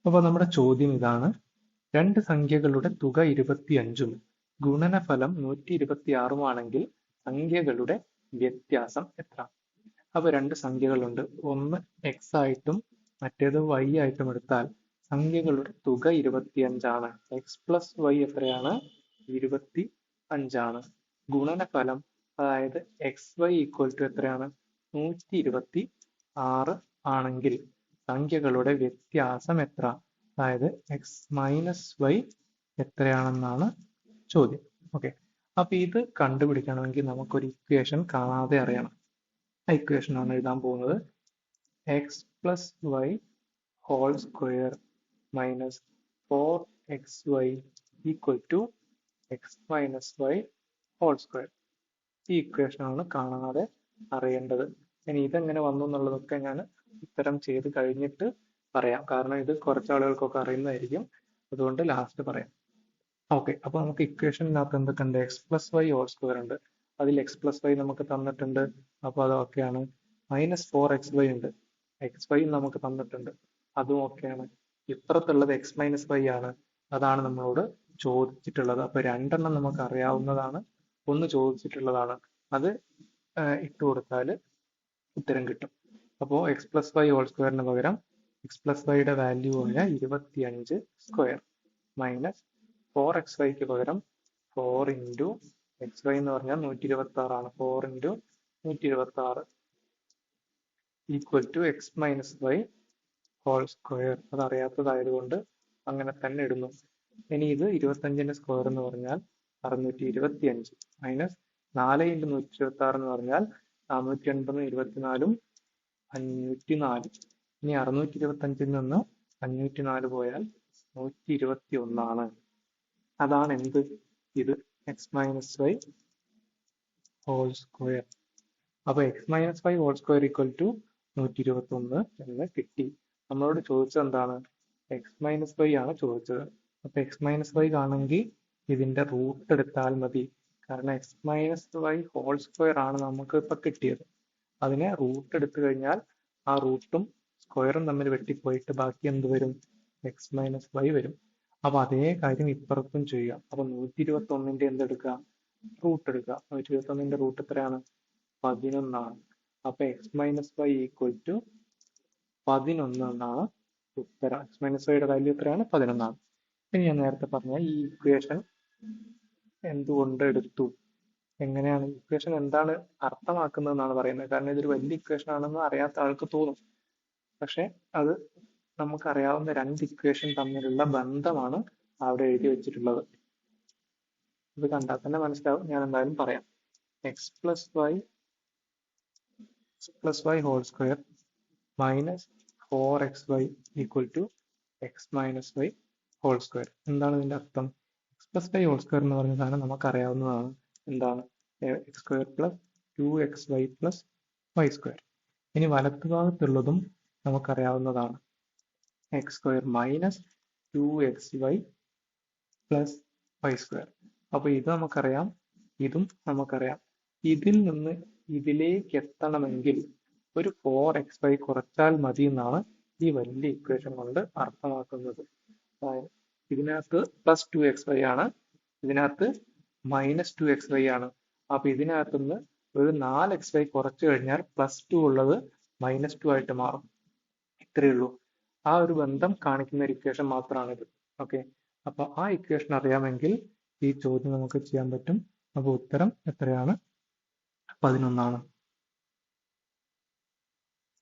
അപ്പോൾ നമ്മുടെ ചോദ്യം ഇതാണ്: രണ്ട് സംഖ്യകളുടെ തുക 25ഉം ഗുണനഫലം 126ഉമാണെങ്കിൽ സംഖ്യകളുടെ വ്യത്യാസം എത്ര? അപ്പോൾ രണ്ട് സംഖ്യകളുണ്ട്, ഒന്ന് x ആയിട്ടും മറ്റേത് y ആയിട്ടും എടുത്താൽ സംഖ്യകളുടെ തുക 25ആണ്. x പ്ലസ് y എത്രയാണ്? 25ആണ്. ഗുണനഫലം അതായത് xy ഈക്വൽ ടു എത്രയാണ്? 126 ആണെങ്കിൽ സംഖ്യകളുടെ വ്യത്യാസം എത്ര? അതായത് x മൈനസ് y എത്രയാണെന്നാണ് ചോദ്യം. ഓക്കെ, അപ്പൊ ഇത് കണ്ടുപിടിക്കണമെങ്കിൽ നമുക്കൊരു ഇക്വേഷൻ കാണാതെ അറിയണം. ആ ഇക്വേഷൻ ആണ് എഴുതാൻ പോകുന്നത്. X plus Y whole square minus 4xy equal to X minus Y whole square. ഈ ഇക്വേഷൻ ആണ് കാണാതെ അറിയേണ്ടത്. ഇനി ഇതെങ്ങനെ വന്നു എന്നുള്ളതൊക്കെ ഞാൻ ഉത്തരം ചെയ്ത് കഴിഞ്ഞിട്ട് പറയാം, കാരണം ഇത് കുറച്ച് ആളുകൾക്കൊക്കെ അറിയുന്നതായിരിക്കും, അതുകൊണ്ട് ലാസ്റ്റ് പറയാം. ഓക്കെ, അപ്പൊ നമുക്ക് ഇക്വേഷനകത്ത് എന്തൊക്കെ ഉണ്ട്? X plus Y whole square ഉണ്ട്, അതിൽ എക്സ് പ്ലസ് വൈ നമുക്ക് തന്നിട്ടുണ്ട്, അപ്പോൾ അത് ഓക്കെയാണ്. മൈനസ് 4xy ഉണ്ട്, എക്സ് വൈ നമുക്ക് തന്നിട്ടുണ്ട്, അതും ഓക്കെയാണ്. ഇപ്പുറത്തുള്ളത് എക്സ് മൈനസ് വൈ ആണ്, അതാണ് നമ്മളോട് ചോദിച്ചിട്ടുള്ളത്. അപ്പൊ രണ്ടെണ്ണം നമുക്ക് അറിയാവുന്നതാണ്, ഒന്ന് ചോദിച്ചിട്ടുള്ളതാണ്. അത് ഇട്ട് കൊടുത്താൽ ഉത്തരം കിട്ടും. അപ്പോൾ എക്സ് പ്ലസ് വൈ ഹോൾ സ്ക്വയറിന് പകരം എക്സ് പ്ലസ് വൈയുടെ വാല്യൂ ആയ 25 സ്ക്വയർ മൈനസ് 4xyക്ക് പകരം 4 ഇൻറ്റു എക്സ് വൈ എന്ന് പറഞ്ഞാൽ 126 ആണ്, 4 into 126 equal to X minus Y whole square. അത് അറിയാത്തതായതുകൊണ്ട് അങ്ങനെ തന്നെ ഇടുന്നു. ഇനി ഇത് 25ന്റെ സ്ക്വയർ എന്ന് പറഞ്ഞാൽ 625 മൈനസ് 4 ഇൻറ്റു 126 എന്ന് പറഞ്ഞാൽ 480 24 504. ഇനി 625ൽ നിന്ന് 504 പോയാൽ 121 ആണ്. അതാണ് എന്ത്? ഇത് X minus Y whole square. അപ്പൊ X minus Y whole square equal to 121 എന്ന് കിട്ടി. നമ്മളോട് ചോദിച്ചത് എന്താണ്? എക്സ് മൈനസ് വൈ ആണ് ചോദിച്ചത്. അപ്പൊ എക്സ് മൈനസ് വൈ ആണെങ്കിൽ ഇതിന്റെ റൂട്ട് എടുത്താൽ മതി, കാരണം x minus Y whole square ആണ് നമുക്ക് ഇപ്പൊ കിട്ടിയത്. അതിനെ റൂട്ട് എടുത്തു കഴിഞ്ഞാൽ ആ റൂട്ടും സ്ക്വയറും തമ്മിൽ വെട്ടിപ്പോയിട്ട് ബാക്കി എന്ത് വരും? എക്സ് മൈനസ് വൈ വരും. അപ്പൊ അതേ കാര്യം ഇപ്പുറത്തും ചെയ്യാം. അപ്പൊ 121ന്റെ എന്തെടുക്കുക? റൂട്ട് എടുക്കുക. 121ന്റെ റൂട്ട് എത്രയാണ്? 11 ആണ്. അപ്പൊ X minus y equal to 11 എന്നാണ് ഉത്തരം. എക്സ് മൈനസ് വൈയുടെ വാല്യൂ എത്രയാണ്? 11 ആണ്. ഇനി ഞാൻ നേരത്തെ പറഞ്ഞ ഈ ഇക്വേഷൻ എന്തുകൊണ്ട് എടുത്തു, എങ്ങനെയാണ് ഇക്വേഷൻ എന്താണ് അർത്ഥമാക്കുന്നതെന്നാണ് പറയുന്നത്. കാരണം ഇതൊരു വലിയ ഇക്വേഷൻ ആണെന്ന് അറിയാത്ത ആൾക്ക് തോന്നും, പക്ഷെ അത് നമുക്കറിയാവുന്ന രണ്ട് ഇക്വേഷൻ തമ്മിലുള്ള ബന്ധമാണ് അവിടെ എഴുതി വെച്ചിട്ടുള്ളത്. ഇത് കണ്ടാൽ തന്നെ മനസ്സിലാവും, ഞാൻ എന്തായാലും പറയാം. X plus Y whole square minus 4xy equal to X minus Y whole square. എന്താണ് ഇതിന്റെ അർത്ഥം? X plus Y whole square എന്ന് പറഞ്ഞ സാധനം നമുക്കറിയാവുന്നതാണ്. എന്താണ്? X square plus 2xy plus Y square. ഇനി വലത്തുഭാഗത്തുള്ളതും നമുക്കറിയാവുന്നതാണ്, X square minus 2xy plus Y square. അപ്പൊ ഇത് നമുക്കറിയാം, ഇതും നമുക്കറിയാം. ഇതിൽ നിന്ന് ഇതിലേക്ക് എത്തണമെങ്കിൽ ഒരു 4xy കുറച്ചാൽ മതി എന്നാണ് ഈ വലിയ ഇക്വേഷൻ കൊണ്ട് അർത്ഥമാക്കുന്നത്. അതായത് ഇതിനകത്ത് പ്ലസ് 2xy ആണ്, ഇതിനകത്ത് മൈനസ് 2xy ആണ്. അപ്പൊ ഇതിനകത്തുനിന്ന് ഒരു 4xy കുറച്ചു കഴിഞ്ഞാൽ പ്ലസ് 2 ഉള്ളത് മൈനസ് 2 ആയിട്ട് മാറും. ഇത്രയേ ഉള്ളൂ. ആ ഒരു ബന്ധം കാണിക്കുന്ന ഒരു ഇക്വേഷൻ മാത്രമാണിത്. ഓക്കെ, അപ്പൊ ആ ഇക്വേഷൻ അറിയാമെങ്കിൽ ഈ ചോദ്യം നമുക്ക് ചെയ്യാൻ പറ്റും. അപ്പൊ ഉത്തരം എത്രയാണ്? 11 ആണ്.